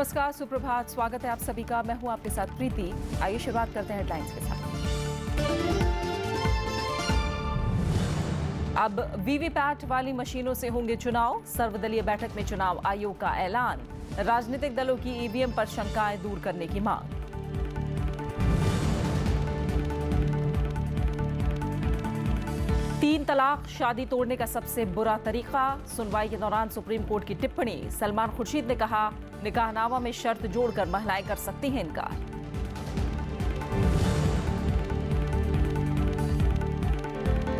नमस्कार, सुप्रभात, स्वागत है आप सभी का। मैं हूं आपके साथ प्रीति। आइए शुरुआत करते हैं हेडलाइंस के साथ। अब वीवीपैट वाली मशीनों से होंगे चुनाव। सर्वदलीय बैठक में चुनाव आयोग का ऐलान। राजनीतिक दलों की ईवीएम पर शंकाएं दूर करने की मांग। तीन तलाक शादी तोड़ने का सबसे बुरा तरीका। सुनवाई के दौरान सुप्रीम कोर्ट की टिप्पणी। सलमान खुर्शीद ने कहा, निकाहनामा में शर्त जोड़कर महिलाएं कर सकती हैं इनकार।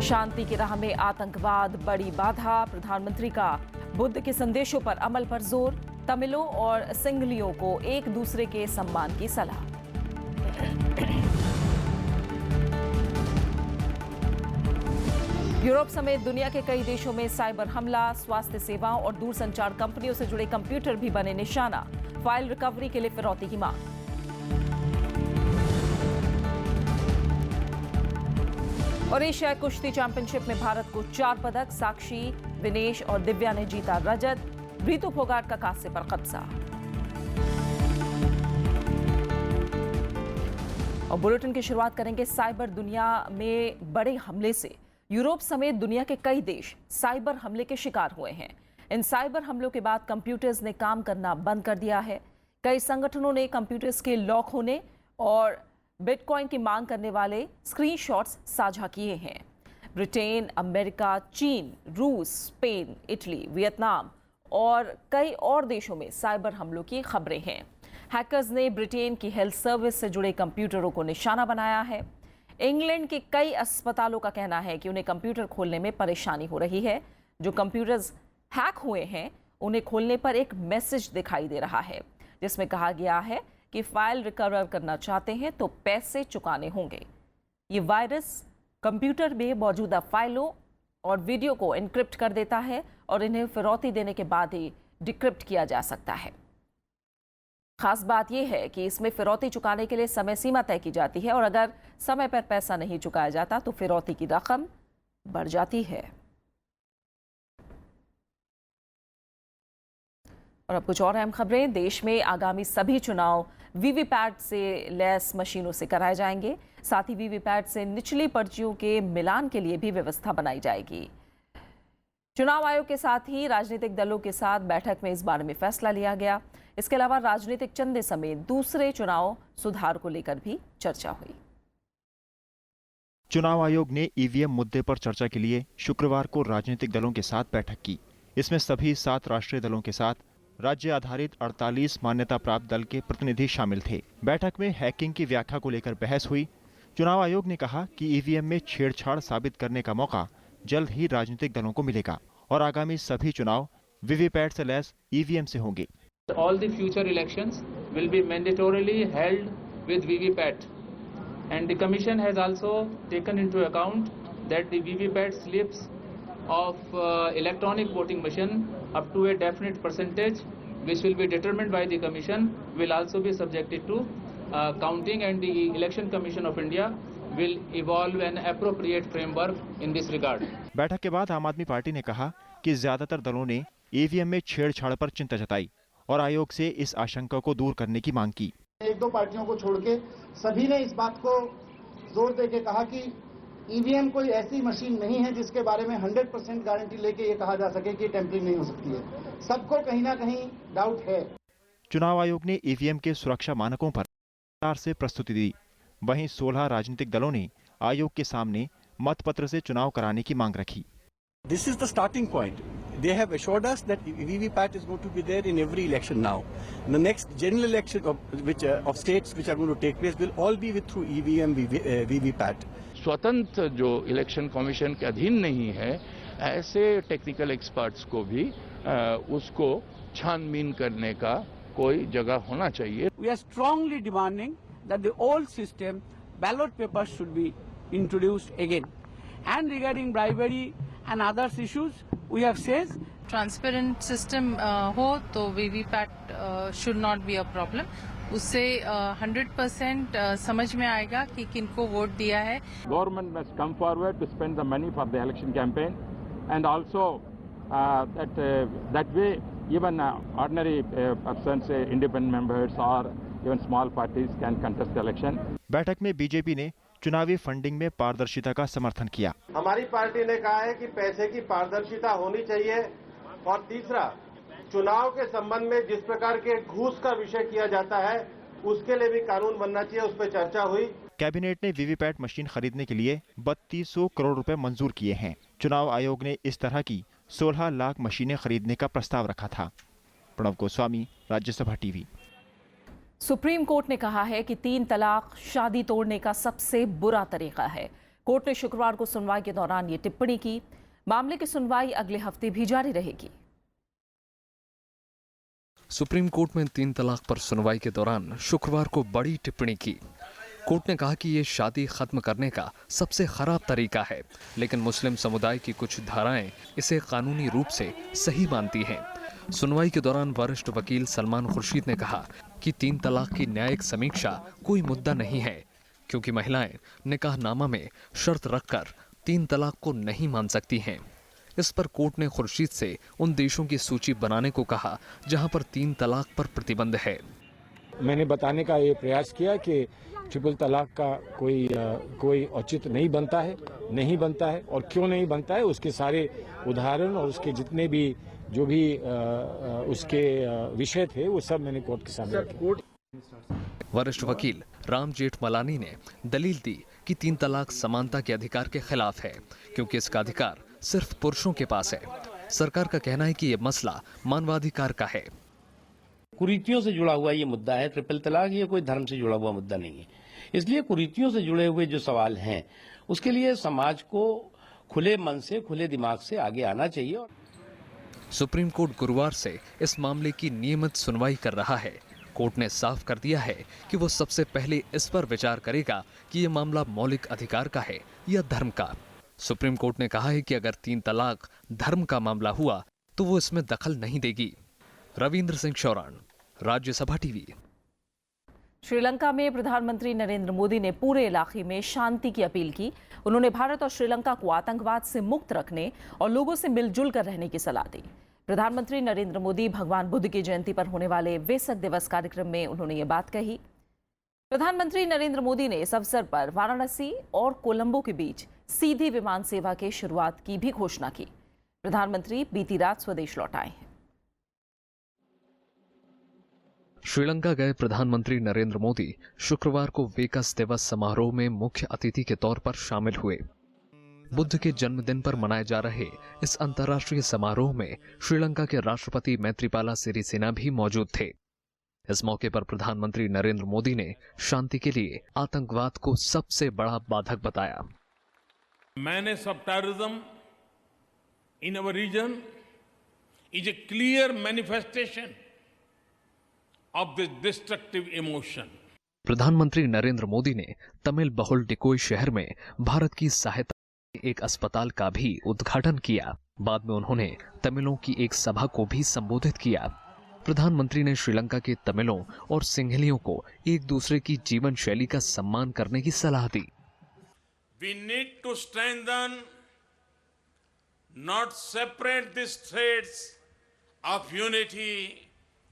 शांति की राह में आतंकवाद बड़ी बाधा। प्रधानमंत्री का बुद्ध के संदेशों पर अमल पर जोर। तमिलों और सिंहलियों को एक दूसरे के सम्मान की सलाह। यूरोप समेत दुनिया के कई देशों में साइबर हमला। स्वास्थ्य सेवाओं और दूरसंचार कंपनियों से जुड़े कंप्यूटर भी बने निशाना। फाइल रिकवरी के लिए फिरौती की मांग। और एशिया कुश्ती चैंपियनशिप में भारत को 4 पदक। साक्षी, विनेश और दिव्या ने जीता रजत। रितु फोगाट का कांस्य पर कब्जा। और बुलेटिन की शुरुआत करेंगे साइबर दुनिया में बड़े हमले से। यूरोप समेत दुनिया के कई देश साइबर हमले के शिकार हुए हैं। इन साइबर हमलों के बाद कंप्यूटर्स ने काम करना बंद कर दिया है। कई संगठनों ने कंप्यूटर्स के लॉक होने और बिटकॉइन की मांग करने वाले स्क्रीनशॉट्स साझा किए हैं। ब्रिटेन, अमेरिका, चीन, रूस, स्पेन, इटली, वियतनाम और कई और देशों में साइबर हमलों की खबरें हैं। हैकर्स ने ब्रिटेन की हेल्थ सर्विस से जुड़े कंप्यूटरों को निशाना बनाया है। इंग्लैंड के कई अस्पतालों का कहना है कि उन्हें कंप्यूटर खोलने में परेशानी हो रही है। जो कंप्यूटर्स हैक हुए हैं उन्हें खोलने पर एक मैसेज दिखाई दे रहा है जिसमें कहा गया है कि फाइल रिकवर करना चाहते हैं तो पैसे चुकाने होंगे। ये वायरस कंप्यूटर में मौजूदा फाइलों और वीडियो को एन्क्रिप्ट कर देता है और इन्हें फिरौती देने के बाद ही डिक्रिप्ट किया जा सकता है। खास बात यह है कि इसमें फिरौती चुकाने के लिए समय सीमा तय की जाती है और अगर समय पर पैसा नहीं चुकाया जाता तो फिरौती की रकम बढ़ जाती है। और अब कुछ और अहम खबरें। देश में आगामी सभी चुनाव वीवीपैट से लैस मशीनों से कराए जाएंगे। साथ ही वीवीपैट से निचली पर्चियों के मिलान के लिए भी व्यवस्था बनाई जाएगी। चुनाव आयोग के साथ ही राजनीतिक दलों के साथ बैठक में इस बारे में फैसला लिया गया। इसके अलावा राजनीतिक चंदे समेत दूसरे चुनाव सुधार को लेकर भी चर्चा हुई। चुनाव आयोग ने ईवीएम मुद्दे पर चर्चा के लिए शुक्रवार को राजनीतिक दलों के साथ बैठक की। इसमें सभी 7 राष्ट्रीय दलों के साथ राज्य आधारित 48 मान्यता प्राप्त दल के प्रतिनिधि शामिल थे। बैठक में हैकिंग की व्याख्या को लेकर बहस हुई। चुनाव आयोग ने कहा कि ईवीएम में छेड़छाड़ साबित करने का मौका जल्द ही राजनीतिक दलों को मिलेगा और आगामी सभी चुनाव वीवीपैट से लैस ईवीएम से होंगे। All the future elections will be mandatorily held with VVPAT, and the Commission has also taken into account that the VVPAT slips of electronic voting machine up to a definite percentage, which will be determined by the Commission, will also be subjected to counting, and the Election Commission of India will evolve an appropriate framework in this regard. बैठक के बाद आम आदमी party ने कहा कि ज्यादातर दलों ने ईवीएम में छेड़छाड़ पर चिंता जताई और आयोग से इस आशंका को दूर करने की मांग की। 1-2 पार्टियों को छोड़ के सभी ने इस बात को जोर देके कहा कि ईवीएम कोई ऐसी मशीन नहीं है जिसके बारे में 100% गारंटी लेके ये कहा जा सके कि टेम्परिंग नहीं हो सकती है। सबको कहीं ना कहीं डाउट है। चुनाव आयोग ने ईवीएम के सुरक्षा मानकों पर विस्तार से प्रस्तुति दी। वहीं 16 राजनीतिक दलों ने आयोग के सामने मतपत्र से चुनाव कराने की मांग रखी। This is the starting point. They have assured us that VVPAT is going to be there in every election now. The next general election of states which are going to take place will all be through EVM VVPAT. स्वतंत्र जो election commission के अधीन नहीं है, ऐसे technical experts को भी उसको छानबीन करने का कोई जगह होना चाहिए। We are strongly demanding that the old system ballot papers should be introduced again. And regarding bribery and other issues, we have said transparent system हो तो VVPAT should not be a problem. उससे 100% समझ में आएगा कि किनको vote दिया है। Government must come forward to spend the money for the election campaign and also that way even ordinary persons, independent members or even small parties can contest the election. बैठक में बीजेपी ने चुनावी funding में पारदर्शिता का समर्थन किया। हमारी पार्टी ने कहा है कि पैसे की पारदर्शिता होनी चाहिए और तीसरा, चुनाव के संबंध में जिस प्रकार के घूस का विषय किया जाता है उसके लिए भी कानून बनना चाहिए, उस पर चर्चा हुई। कैबिनेट ने वीवीपैट मशीन खरीदने के लिए 3200 करोड़ रुपए मंजूर किए हैं। चुनाव आयोग ने इस तरह की 16 लाख मशीनें खरीदने का प्रस्ताव रखा था। Pranab Goswami, Rajya Sabha TV. Supreme court ने कहा है कि 3 तलाक शादी तोड़ने का सबसे बुरा तरीका है। कोर्ट ने शुक्रवार को सुनवाई के दौरान ये टिप्पणी की। मामले की सुनवाई अगले हफ्ते भी जारी रहेगी। सुप्रीम कोर्ट में 3 तलाक पर सुनवाई के दौरान शुक्रवार को बड़ी टिप्पणी की। कोर्ट ने कहा कि ये शादी खत्म करने का सबसे खराब तरीका है, लेकिन मुस्लिम समुदाय की कुछ धाराएं इसे कानूनी रूप से सही मानती हैं। सुनवाई के दौरान वरिष्ठ वकील सलमान खुर्शीद ने कहा कि 3 तलाक की न्यायिक समीक्षा कोई मुद्दा नहीं है, क्योंकि महिलाएं निकाहनामा में शर्त रखकर 3 तलाक को नहीं मान सकती हैं। इस पर कोर्ट ने खुर्शीद से उन देशों की सूची बनाने को कहा जहां पर 3 तलाक पर प्रतिबंध है। मैंने बताने का ये प्रयास किया कि ट्रिपल तलाक का कोई औचित्य नहीं बनता है और क्यों नहीं बनता है, उसके सारे उदाहरण और उसके जितने भी जो भी उसके विषय थे वो सब मैंने कोर्ट के सामने रखे। वरिष्ठ वकील राम जेठमलानी ने दलील दी कि 3 तलाक समानता के अधिकार के खिलाफ है, क्योंकि इसका अधिकार सिर्फ पुरुषों के पास है। सरकार का कहना है कि यह मसला मानवाधिकार का है। कुरीतियों से जुड़ा हुआ ये मुद्दा है। ट्रिपल तलाक ये कोई धर्म से जुड़ा हुआ मुद्दा नहीं है, इसलिए कुरीतियों से जुड़े हुए जो सवाल हैं उसके लिए समाज को खुले मन से, खुले दिमाग से आगे आना चाहिए। सुप्रीम कोर्ट गुरुवार से इस मामले की नियमित सुनवाई कर रहा है। कोर्ट ने साफ कर दिया है कि वो सबसे पहले इस पर विचार करेगा कि ये मामला मौलिक अधिकार का है या धर्म का। सुप्रीम कोर्ट ने कहा है कि अगर 3 तलाक धर्म का मामला हुआ तो वो इसमें दखल नहीं देगी। रविंद्र सिंह शौरान, राज्यसभा टीवी। श्रीलंका में प्रधानमंत्री नरेंद्र मोदी ने पूरे इलाके में शांति की अपील की। उन्होंने भारत और श्रीलंका को आतंकवाद से मुक्त रखने और लोगों से मिलजुल कर रहने की सलाह दी। प्रधानमंत्री नरेंद्र मोदी भगवान बुद्ध की जयंती पर होने वाले वेसक दिवस कार्यक्रम में उन्होंने ये बात कही। प्रधानमंत्री नरेंद्र मोदी ने इस अवसर पर वाराणसी और कोलंबो के बीच सीधी विमान सेवा के शुरुआत की भी घोषणा की। प्रधानमंत्री बीती रात स्वदेश लौट आए हैं। श्रीलंका गए प्रधानमंत्री नरेंद्र मोदी शुक्रवार को वेकस दिवस समारोह में मुख्य अतिथि के तौर पर शामिल हुए। बुद्ध के जन्मदिन पर मनाए जा रहे इस अंतर्राष्ट्रीय समारोह में श्रीलंका के राष्ट्रपति मैत्रीपाला सिरिसेना भी मौजूद थे। इस मौके पर प्रधानमंत्री नरेंद्र मोदी ने शांति के लिए आतंकवाद को सबसे बड़ा बाधक बताया। menace of terrorism in our region is a clear manifestation of this destructive emotion. प्रधानमंत्री नरेंद्र मोदी ने तमिल बहुल डिकोई शहर में भारत की सहायता एक अस्पताल का भी उद्घाटन किया। बाद में उन्होंने तमिलों की एक सभा को भी संबोधित किया। प्रधानमंत्री ने श्रीलंका के तमिलों और सिंहलियों को एक दूसरे की जीवन शैली का सम्मान करने की सलाह दी। We need to strengthen, not separate these threads of unity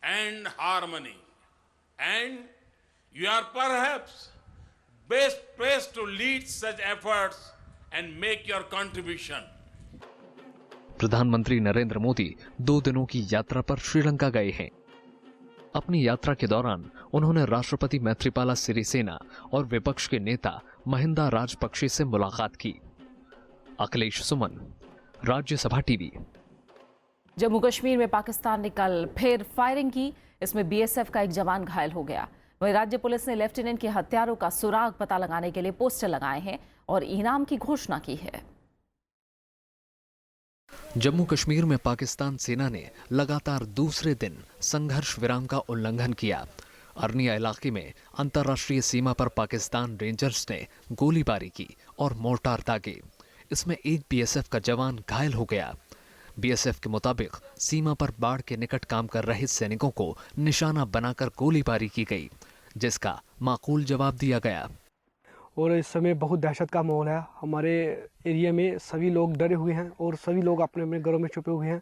and harmony. And you are perhaps best placed to lead such efforts and make your contribution. प्रधानमंत्री नरेंद्र मोदी 2 दिनों की यात्रा पर श्रीलंका गए हैं। अपनी यात्रा के दौरान उन्होंने राष्ट्रपति मैत्रीपाला सिरिसेना और विपक्ष के नेता महिंदा राजपक्षे से मुलाकात की। अखिलेश सुमन, राज्यसभा टीवी। जम्मू कश्मीर में पाकिस्तान ने कल फिर फायरिंग की। इसमें बीएसएफ का एक जवान घायल हो गया। वहीं राज्य पुलिस ने लेफ्टिनेंट के हत्यारों का सुराग पता लगाने के लिए पोस्टर लगाए हैं और इनाम की घोषणा की है। जम्मू कश्मीर में पाकिस्तान सेना ने लगातार दूसरे दिन संघर्ष विराम का उल्लंघन किया। अर्निया इलाके में अंतर्राष्ट्रीय सीमा पर पाकिस्तान रेंजर्स ने गोलीबारी की और मोर्टार दागे। इसमें एक बीएसएफ का जवान घायल हो गया। बीएसएफ के मुताबिक सीमा पर बाढ़ के निकट काम कर रहे सैनिकों को निशाना बनाकर गोलीबारी की गई, जिसका माकूल जवाब दिया गया। और इस समय बहुत दहशत का माहौल है। हमारे एरिया में सभी लोग डरे हुए हैं और सभी लोग अपने अपने घरों में छुपे हुए हैं।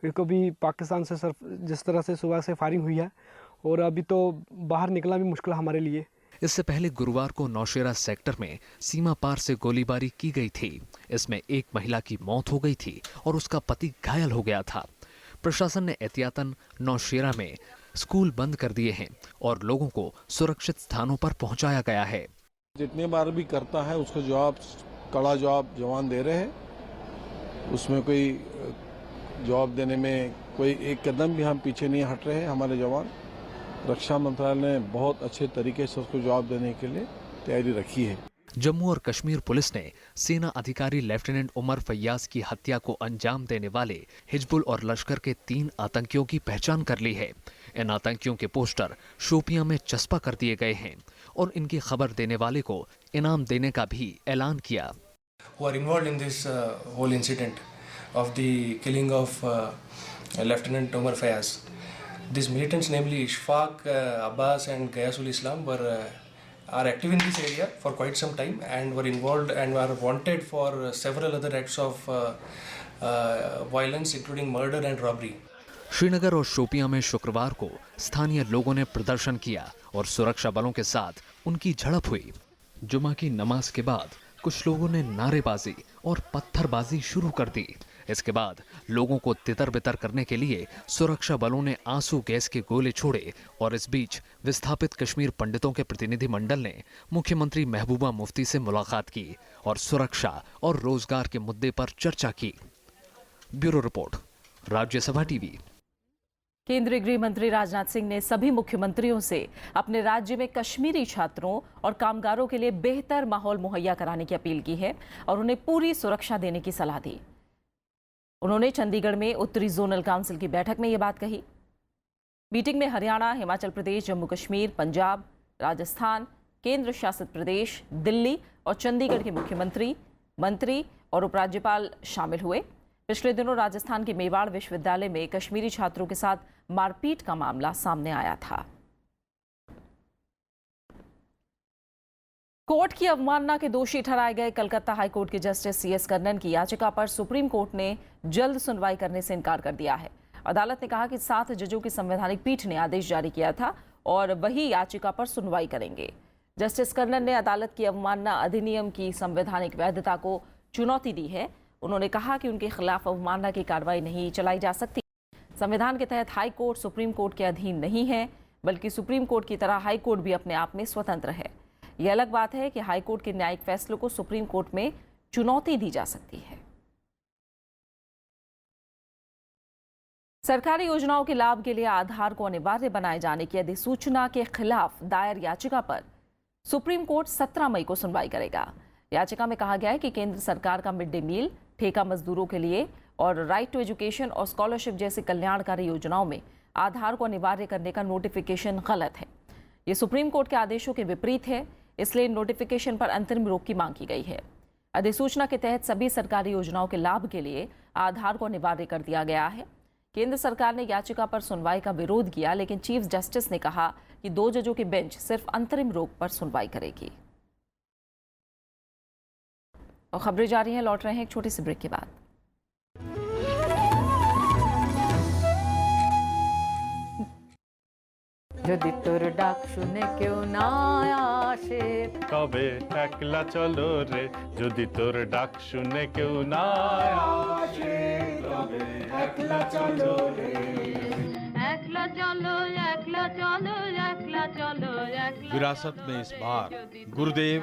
को भी पाकिस्तान से जिस तरह से सुबह से फायरिंग हुई है, और अभी तो बाहर निकलना भी मुश्किल है हमारे लिए। इससे पहले गुरुवार को नौशेरा सेक्टर में सीमा पार से गोलीबारी की गई थी। इसमें एक महिला की मौत हो गई थी और उसका पति घायल हो गया था। प्रशासन ने एहतियातन नौशेरा में स्कूल बंद कर दिए हैं और लोगों को सुरक्षित स्थानों पर पहुंचाया गया है। जितने बार भी करता है उसका जवाब, कड़ा जवाब जवान दे रहे हैं। उसमें कोई जवाब देने में कोई एक कदम भी हम पीछे नहीं हट रहे हैं। हमारे जवान, रक्षा मंत्रालय ने बहुत अच्छे तरीके से उसको जवाब देने के लिए तैयारी रखी है। जम्मू और कश्मीर पुलिस ने सेना अधिकारी लेफ्टिनेंट उमर फैयाज की हत्या को अंजाम देने वाले हिजबुल और लश्कर के 3 आतंकियों की पहचान कर ली है। इन आतंकियों के पोस्टर शोपियां में चस्पा कर दिए गए हैं और इनकी खबर देने वाले को इनाम देने का भी ऐलान किया। Who are involved in this whole incident of the killing of Lieutenant Umar Fayaz. These militants, namely Ishfaq, Abbas and Ghayasul Islam, are active in this area for quite some time and were involved and were wanted for several other acts of violence, including murder and robbery. Srinagar और शोपियां में शुक्रवार को स्थानीय लोगों ने प्रदर्शन किया और सुरक्षा बलों के साथ उनकी झड़प हुई। जुमा की नमाज के बाद कुछ लोगों ने नारेबाजी और पत्थरबाजी शुरू कर दी। इसके बाद लोगों को तितर-बितर करने के लिए सुरक्षा बलों ने आंसू गैस के गोले छोड़े और इस बीच विस्थापित कश्मीर पंडितों के प्रतिनिधि मंडल ने मुख्यमंत्री महबूबा मुफ्ती से मुलाकात की और सुरक्षा और रोजगार के मुद्दे पर चर्चा की। Bureau report, Rajya Sabha TV. केंद्रीय गृह मंत्री राजनाथ सिंह ने सभी मुख्यमंत्रियों से अपने राज्य में कश्मीरी छात्रों और कामगारों के लिए बेहतर माहौल मुहैया कराने की अपील की है और उन्हें पूरी सुरक्षा देने की सलाह दी। उन्होंने चंडीगढ़ में उत्तरी जोनल काउंसिल की बैठक में ये बात कही। मीटिंग में हरियाणा, हिमाचल प्रदेश, जम्मू कश्मीर, पंजाब, राजस्थान, केंद्र शासित प्रदेश, दिल्ली और चंडीगढ़ के मुख्यमंत्री, मंत्री और उपराज्यपाल शामिल हुए। पिछले दिनों राजस्थान के मेवाड़ विश्वविद्यालय में कश्मीरी छात्रों के साथ मारपीट का मामला सामने आया था। कोर्ट की अवमानना के दोषी ठहराए गए कलकत्ता हाईकोर्ट के जस्टिस सीएस कर्णन की याचिका पर सुप्रीम कोर्ट ने जल्द सुनवाई करने से इनकार कर दिया है। अदालत ने कहा कि 7 जजों की संवैधानिक पीठ ने आदेश जारी किया था और वही याचिका पर सुनवाई करेंगे। जस्टिस कर्णन ने अदालत की अवमानना अधिनियम की संवैधानिक वैधता को चुनौती दी है। उन्होंने कहा कि उनके खिलाफ अवमानना की कार्रवाई नहीं चलाई जा सकती। संविधान के तहत हाई कोर्ट सुप्रीम कोर्ट के अधीन नहीं है, बल्कि सुप्रीम कोर्ट की तरह हाई कोर्ट भी अपने आप में स्वतंत्र है। यह अलग बात है कि हाई कोर्ट के न्यायिक फैसलों को सुप्रीम कोर्ट में चुनौती दी जा सकती है। सरकारी योजनाओं के लाभ के लिए आधार को अनिवार्य बनाए जाने की अधिसूचना के खिलाफ दायर याचिका पर सुप्रीम कोर्ट 17 मई को सुनवाई करेगा। याचिका में कहा गया है कि केंद्र सरकार का मिड डे मील, ठेका मजदूरों के लिए और राइट टू एजुकेशन और स्कॉलरशिप जैसी कल्याणकारी योजनाओं में आधार को अनिवार्य करने का नोटिफिकेशन गलत है। ये सुप्रीम कोर्ट के आदेशों के विपरीत है, इसलिए नोटिफिकेशन पर अंतरिम रोक की मांग की गई है। अधिसूचना के तहत सभी सरकारी योजनाओं के लाभ के लिए आधार को अनिवार्य कर दिया गया है। केंद्र सरकार ने याचिका पर सुनवाई का विरोध किया, लेकिन चीफ जस्टिस ने कहा कि 2 जजों की बेंच सिर्फ अंतरिम रोक पर सुनवाई करेगी। और खबरें जारी हैं, लौट रहे हैं एक छोटी सी ब्रेक के बाद। যদি তোর ডাক শুনে কেউ না আসে তবে একলা চলো রে, যদি তোর ডাক শুনে কেউ না আসে তবে একলা চলো রে, একলা চলো একলা চলো একলা চলো একলা। विरासत में इस बार गुरुदेव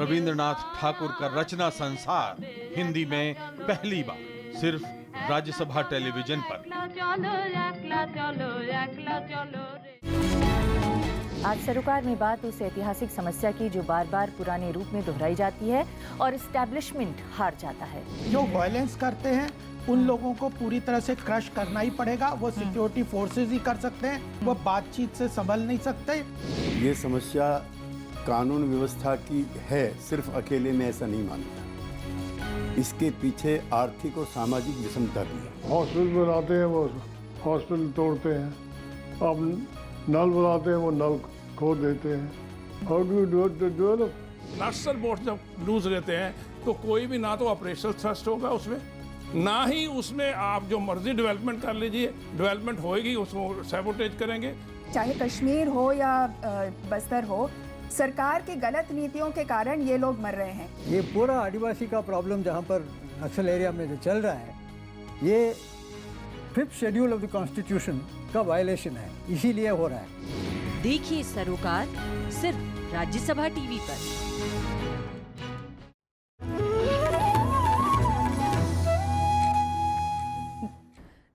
रविंद्रनाथ ठाकुर का रचना संसार हिंदी में पहली बार सिर्फ राज्यसभा टेलीविजन पर। आज सरोकार में बात उस ऐतिहासिक समस्या की जो बार बार पुराने रूप में दोहराई जाती है और एस्टैब्लिशमेंट हार जाता है। जो वायलेंस करते हैं उन लोगों को पूरी तरह से क्रश करना ही पड़ेगा। वो सिक्योरिटी फोर्सेस ही कर सकते हैं, वो बातचीत से संभल नहीं सकते। ये समस्या कानून व्यवस्था की है, सिर्फ अकेले में ऐसा नहीं मानता। इसके पीछे आर्थिक और सामाजिक विषमता भी है। हॉस्पिटल बनाते हैं, वो हॉस्पिटल तोड़ते हैं। अब नल बनाते हैं, वो नल खो देते हैं। How do do develop? Naxal board जब लूज रहते हैं तो कोई भी ना तो ऑपरेशनल थ्रस्ट होगा उसमें, ना ही उसमें आप जो मर्जी डेवलपमेंट कर लीजिए, डेवलपमेंट होएगी उसको सैबोटेज करेंगे। चाहे कश्मीर हो या बस्तर हो, सरकार की गलत नीतियों के कारण ये लोग मर रहे हैं। ये पूरा आदिवासी का प्रॉब्लम जहाँ पर नक्सल एरिया में जो चल रहा है, ये 5th schedule of the constitution का वायलेशन है, इसीलिए हो रहा है। देखिए सरोकार सिर्फ राज्यसभा टीवी पर।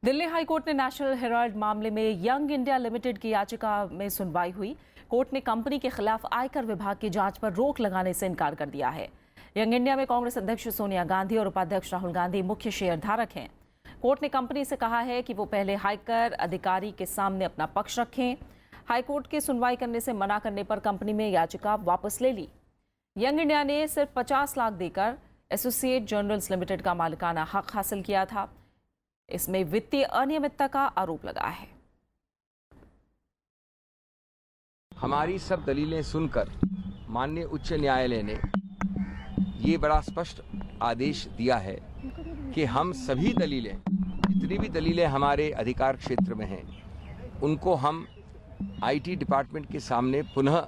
दिल्ली हाई कोर्ट ने नेशनल हेराल्ड मामले में यंग इंडिया लिमिटेड की याचिका में सुनवाई हुई। कोर्ट ने कंपनी के खिलाफ आयकर विभाग की जांच पर रोक लगाने से इनकार कर दिया है। यंग इंडिया में कांग्रेस अध्यक्ष सोनिया गांधी और उपाध्यक्ष राहुल गांधी मुख्य शेयरधारक हैं। कोर्ट ने कंपनी से कहा है कि वो पहले आयकर अधिकारी के सामने अपना पक्ष रखें। हाईकोर्ट की सुनवाई करने से मना करने पर कंपनी में याचिका वापस ले ली। यंग इंडिया ने सिर्फ 50 लाख देकर एसोसिएट जर्नल्स लिमिटेड का मालिकाना हक हासिल किया था। इसमें वित्तीय अनियमितता का आरोप लगा है। हमारी सब दलीलें सुनकर माननीय उच्च न्यायालय ने ये बड़ा स्पष्ट आदेश दिया है कि हम सभी दलीलें, जितनी भी दलीलें हमारे अधिकार क्षेत्र में हैं, उनको हम आईटी डिपार्टमेंट के सामने पुनः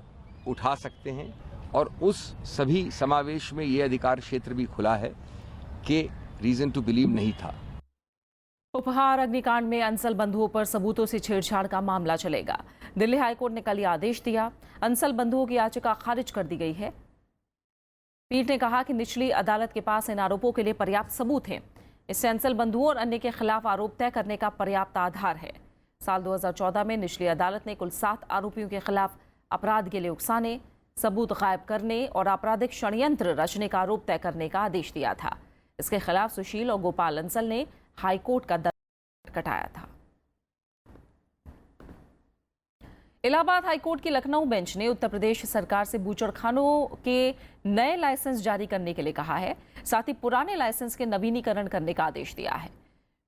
उठा सकते हैं और उस सभी समावेश में ये अधिकार क्षेत्र भी खुला है कि रीजन टू बिलीव नहीं था। उपहार अग्निकांड में अंसल बंधुओं पर सबूतों से छेड़छाड़ का मामला चलेगा। दिल्ली हाईकोर्ट ने कल ये आदेश दिया। अंसल बंधुओं की याचिका खारिज कर दी गई है। पीठ ने कहा कि निचली अदालत के पास इन आरोपों के लिए पर्याप्त सबूत हैं। इससे अंसल बंधुओं और अन्य के खिलाफ आरोप तय करने का पर्याप्त आधार है। साल 2014 में निचली अदालत ने कुल 7 आरोपियों के खिलाफ अपराध के लिए उकसाने, सबूत गायब करने और आपराधिक षड्यंत्र रचने का आरोप तय करने का आदेश दिया था। इसके खिलाफ सुशील और गोपाल अंसल ने हाईकोर्ट का दरवाजा खटखटाया था। इलाहाबाद हाईकोर्ट की लखनऊ बेंच ने उत्तर प्रदेश सरकार से बूचड़खानों के नए लाइसेंस जारी करने के लिए कहा है। साथ ही पुराने लाइसेंस के नवीनीकरण करने का आदेश दिया है।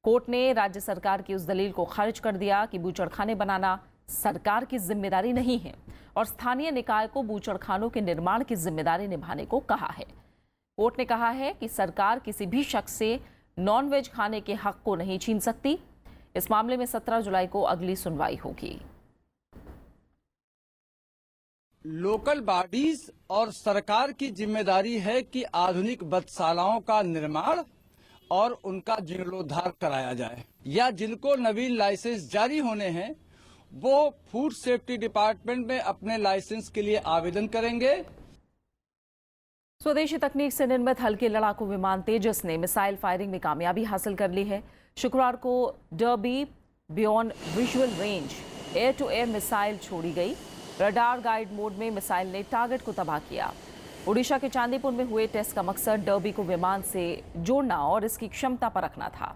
कोर्ट ने राज्य सरकार की उस दलील को खारिज कर दिया कि बूचड़खाने बनाना सरकार की जिम्मेदारी नहीं है और स्थानीय निकाय को बूचड़खानों के निर्माण की जिम्मेदारी निभाने को कहा है। कोर्ट ने कहा है कि सरकार किसी भी शख्स से नॉनवेज खाने के हक को नहीं छीन सकती। इस मामले में 17 जुलाई को अगली सुनवाई होगी। लोकल बॉडीज और सरकार की जिम्मेदारी है कि आधुनिक बधशालाओं का निर्माण और उनका जीर्णोद्धार कराया जाए, या जिनको नवीन लाइसेंस जारी होने हैं वो फूड सेफ्टी डिपार्टमेंट में अपने लाइसेंस के लिए आवेदन करेंगे। स्वदेशी तकनीक से निर्मित हल्के लड़ाकू विमान तेजस ने मिसाइल फायरिंग में कामयाबी हासिल कर ली है। शुक्रवार को Derby beyond visual range air to air missile छोड़ी गई। रडार गाइड मोड में मिसाइल ने टारगेट को तबाह किया। ओडिशा के चांदीपुर में हुए टेस्ट का मकसद डर्बी को विमान से जोड़ना और इसकी क्षमता परखना था।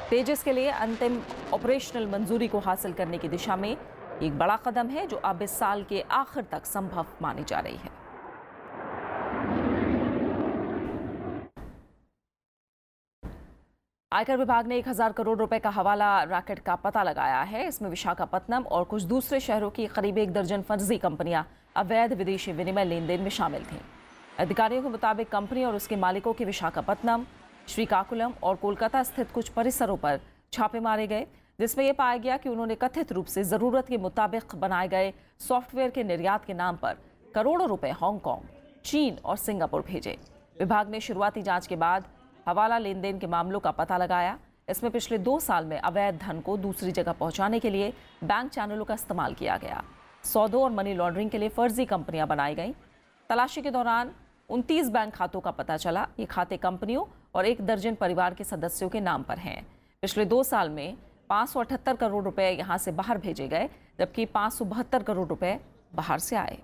तेजस के लिए अंतिम ऑपरेशनल मंजूरी को हासिल करने की दिशा में एक बड़ा कदम है, जो अब इस साल के आखिर तक संभव मानी जा रही है। आयकर विभाग ने 1000 करोड़ रुपए का हवाला रैकेट का पता लगाया है। इसमें विशाखापत्तनम और कुछ दूसरे शहरों की करीब 1 दर्जन फर्जी कंपनियां अवैध विदेशी विनिमय लेन देन में शामिल थीं। अधिकारियों के मुताबिक कंपनी और उसके मालिकों के विशाखापत्तनम, श्रीकाकुलम और कोलकाता स्थित कुछ परिसरों पर छापे मारे गए, जिसमें यह पाया गया कि उन्होंने कथित रूप से जरूरत के मुताबिक बनाए गए सॉफ्टवेयर के निर्यात के नाम पर करोड़ों रुपए हांगकांग, चीन और सिंगापुर भेजे। विभाग ने शुरुआती जांच के बाद हवाला लेन देन के मामलों का पता लगाया। इसमें पिछले 2 साल में अवैध धन को दूसरी जगह पहुंचाने के लिए बैंक चैनलों का इस्तेमाल किया गया। सौदों और मनी लॉन्ड्रिंग के लिए फर्जी कंपनियां बनाई गईं। तलाशी के दौरान 29 बैंक खातों का पता चला। ये खाते कंपनियों और 1 दर्जन परिवार के सदस्यों के नाम पर हैं। पिछले 2 साल में 578 करोड़ रुपए यहां से बाहर भेजे गए, जबकि 572 करोड़ रुपए बाहर से आए।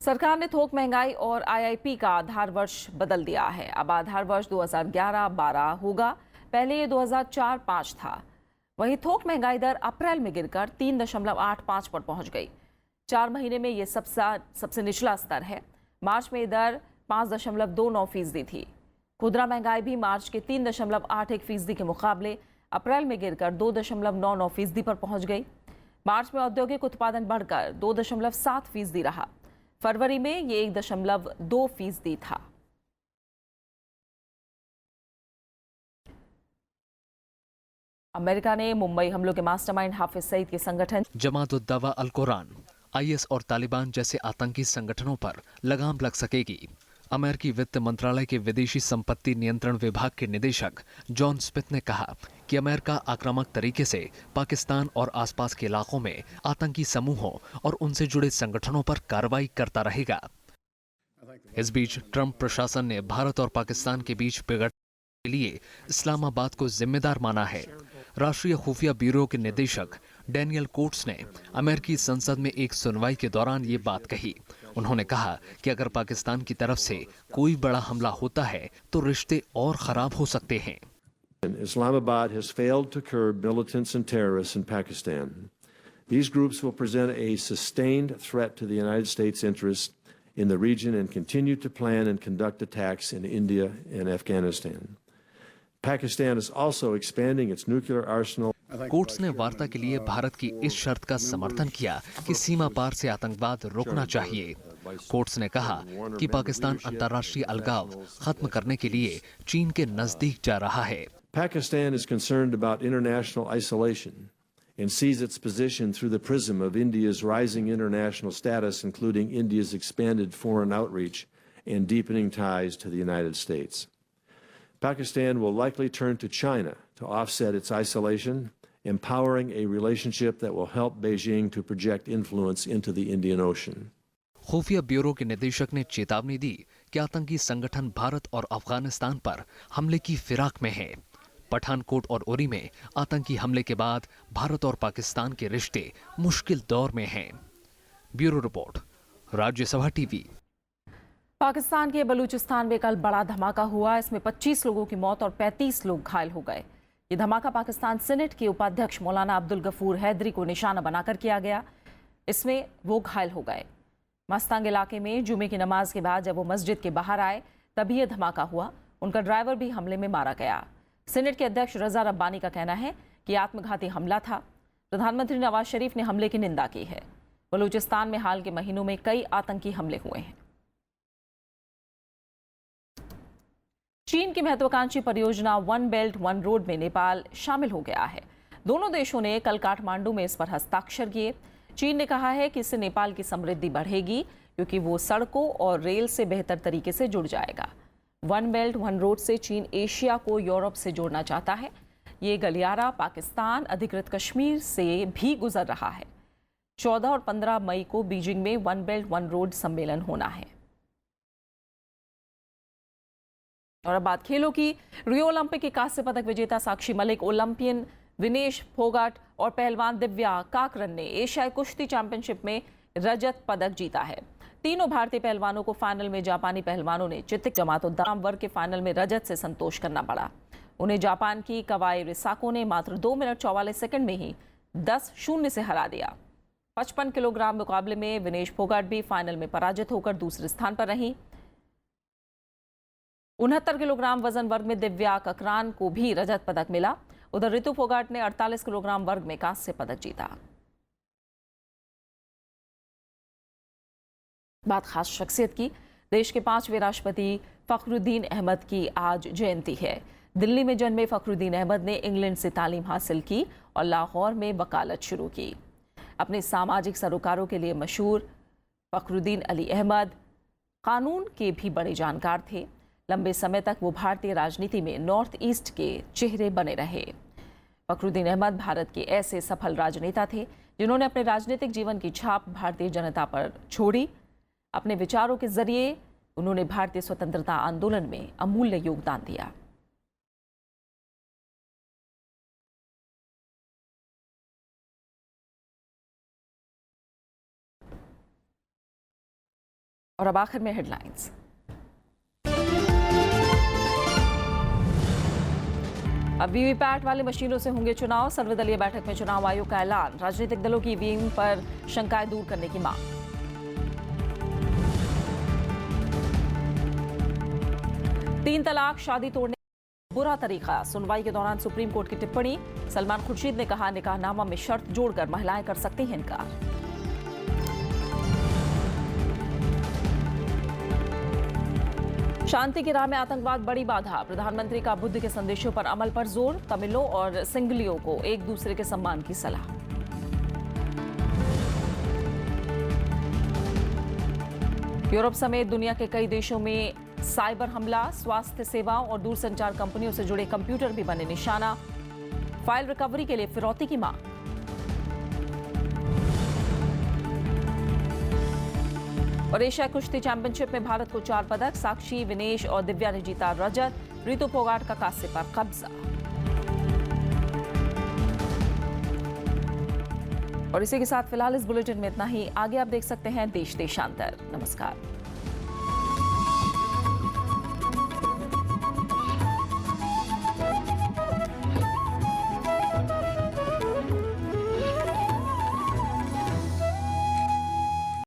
सरकार ने थोक महंगाई और आईआईपी का आधार वर्ष बदल दिया है। अब आधार वर्ष 2011-12 होगा। पहले ये 2004-5 था। वहीं थोक महंगाई दर अप्रैल में गिरकर 3.85 पर पहुंच गई। 4 महीने में ये सबसे निचला स्तर है। मार्च में ये दर 5.29% थी। खुदरा महंगाई भी मार्च के 3.81% के मुकाबले अप्रैल में गिरकर 2.99% पर पहुंच गई। मार्च में औद्योगिक उत्पादन बढ़कर 2.7% रहा। फरवरी में ये 1.2% था। अमेरिका ने मुंबई हमलों के मास्टरमाइंड हाफिज सईद के संगठन जमात-उद-दवा अल-कुरान, आईएस और तालिबान जैसे आतंकी संगठनों पर लगाम लग सकेगी। अमेरिकी वित्त मंत्रालय के विदेशी संपत्ति नियंत्रण विभाग के निदेशक जॉन स्मिथ ने कहा कि अमेरिका आक्रामक तरीके से पाकिस्तान और आसपास के इलाकों में आतंकी समूहों और उनसे जुड़े संगठनों पर कार्रवाई करता रहेगा। इस बीच ट्रंप प्रशासन ने भारत और पाकिस्तान के बीच बिगड़ने के लिए इस्लामाबाद को जिम्मेदार माना है। राष्ट्रीय खुफिया ब्यूरो के निदेशक डैनियल कोट्स ने अमेरिकी संसद में एक सुनवाई के दौरान ये बात कही। उन्होंने कहा कि अगर पाकिस्तान की तरफ से कोई बड़ा हमला होता है तो रिश्ते और खराब हो सकते हैं। Islamabad has failed to curb militants and terrorists in Pakistan. These groups will present a sustained threat to the United States interests in the region and continue to plan and conduct attacks in India and Afghanistan. Pakistan is also expanding its nuclear arsenal. Quotes ने वार्ता के लिए भारत की इस शर्त का समर्थन किया कि सीमा पार से आतंकवाद रोकना चाहिए। कोट्स ने कहा कि पाकिस्तान अंतर्राष्ट्रीय अलगाव खत्म करने के लिए चीन के नजदीक जा रहा है। Pakistan is concerned about international isolation and sees its position through the prism of India's rising international status, including India's expanded foreign outreach and deepening ties to the United States. Pakistan will likely turn to China to offset its isolation, empowering a relationship that will help Beijing to project influence into the Indian Ocean. खुफिया bureau के निदेशक ने चेतावनी दी कि आतंकी संगठन भारत और अफगानिस्तान पर हमले की फिराक में है। पठानकोट और उरी में आतंकी हमले के बाद भारत और पाकिस्तान के रिश्ते मुश्किल दौर में हैं। Bureau report, Rajya Sabha TV. Pakistan के बलूचिस्तान में कल बड़ा धमाका हुआ। इसमें 25 लोगों की मौत और 35 लोग घायल हो गए। ये धमाका पाकिस्तान सीनेट के उपाध्यक्ष मौलाना अब्दुल गफूर हैदरी को निशाना बनाकर किया गया। इसमें वो घायल हो गए। मस्तांग इलाके में जुमे की नमाज के बाद जब वो मस्जिद के बाहर आए तभी ये धमाका हुआ। उनका ड्राइवर भी हमले में मारा गया। सीनेट के अध्यक्ष रजा रब्बानी का कहना है कि आत्मघाती हमला था। प्रधानमंत्री नवाज शरीफ ने हमले की निंदा की है। बलूचिस्तान में हाल के महीनों में कई आतंकी हमले हुए हैं। चीन की महत्वाकांक्षी परियोजना वन बेल्ट वन रोड में नेपाल शामिल हो गया है। दोनों देशों ने कल काठमांडू में इस पर हस्ताक्षर किए। चीन ने कहा है कि इससे नेपाल की समृद्धि बढ़ेगी क्योंकि वो सड़कों और रेल से बेहतर तरीके से जुड़ जाएगा। वन बेल्ट वन रोड से चीन एशिया को यूरोप से जोड़ना चाहता है। ये गलियारा पाकिस्तान अधिकृत कश्मीर से भी गुजर रहा है। 14 और 15 मई को बीजिंग में वन बेल्ट वन रोड सम्मेलन होना है। और अब बात खेलों की। रियो ओलंपिक की कांस्य पदक विजेता साक्षी मलिक, ओलंपियन विनेश फोगाट और पहलवान दिव्या काकरन ने एशियाई कुश्ती चैंपियनशिप में रजत पदक जीता है। तीनों भारतीय पहलवानों को फाइनल में जापानी पहलवानों ने चित्तिक जमात-उद-दवा वर्ग के फाइनल में रजत से संतोष करना पड़ा। उन्हें जापान की कवाई रिसाको ने मात्र 2 मिनट 44 सेकंड में ही 10-0 से हरा दिया। 55 किलोग्राम मुकाबले में विनेश फोगाट भी फाइनल में पराजित होकर दूसरे स्थान पर रही। 69 किलोग्राम वजन वर्ग में दिव्या काकरान को भी रजत पदक मिला। उधर रितु फोगाट ने 48 किलोग्राम वर्ग में कांस्य पदक जीता। बात खास शख्सियत की। देश के 5वें राष्ट्रपति फखरुद्दीन अहमद की आज जयंती है। दिल्ली में जन्मे फखरुद्दीन अहमद ने इंग्लैंड से तालीम हासिल की और लाहौर में वकालत शुरू की। अपने सामाजिक सरोकारों के लिए मशहूर फखरुद्दीन अली अहमद कानून के भी बड़े जानकार थे। लंबे समय तक वो भारतीय राजनीति में नॉर्थ ईस्ट के चेहरे बने रहे। फखरुद्दीन अहमद भारत के ऐसे सफल राजनेता थे जिन्होंने अपने राजनीतिक जीवन की छाप भारतीय जनता पर छोड़ी। अपने विचारों के जरिए उन्होंने भारतीय स्वतंत्रता आंदोलन में अमूल्य योगदान दिया। और अब आखिर में हेडलाइंस। अब वीवीपैट वाले मशीनों से होंगे चुनाव। सर्वदलीय बैठक में चुनाव आयोग का ऐलान। राजनीतिक दलों की ईवीएम पर शंकाएं दूर करने की मांग। तीन तलाक शादी तोड़ने का बुरा तरीका। सुनवाई के दौरान सुप्रीम कोर्ट की टिप्पणी। सलमान खुर्शीद ने कहा, निकाहनामा में शर्त जोड़कर महिलाएं कर सकती हैं इनकार। शांति की राह में आतंकवाद बड़ी बाधा, प्रधानमंत्री का बुद्ध के संदेशों पर अमल पर जोर, तमिलों और सिंगलियों को एक दूसरे के सम्मान की सलाह। यूरोप समेत दुनिया के कई देशों में साइबर हमला, स्वास्थ्य सेवाओं और दूरसंचार कंपनियों से जुड़े कंप्यूटर भी बने निशाना, फाइल रिकवरी के लिए फिरौती की मांग। और एशिया कुश्ती चैंपियनशिप में भारत को 4 पदक, साक्षी, विनेश और दिव्या ने जीता रजत, रितु फोगाट का कांस्य पर कब्जा। और इसी के साथ फिलहाल इस बुलेटिन में इतना ही। आगे आप देख सकते हैं देश देशांतर। नमस्कार।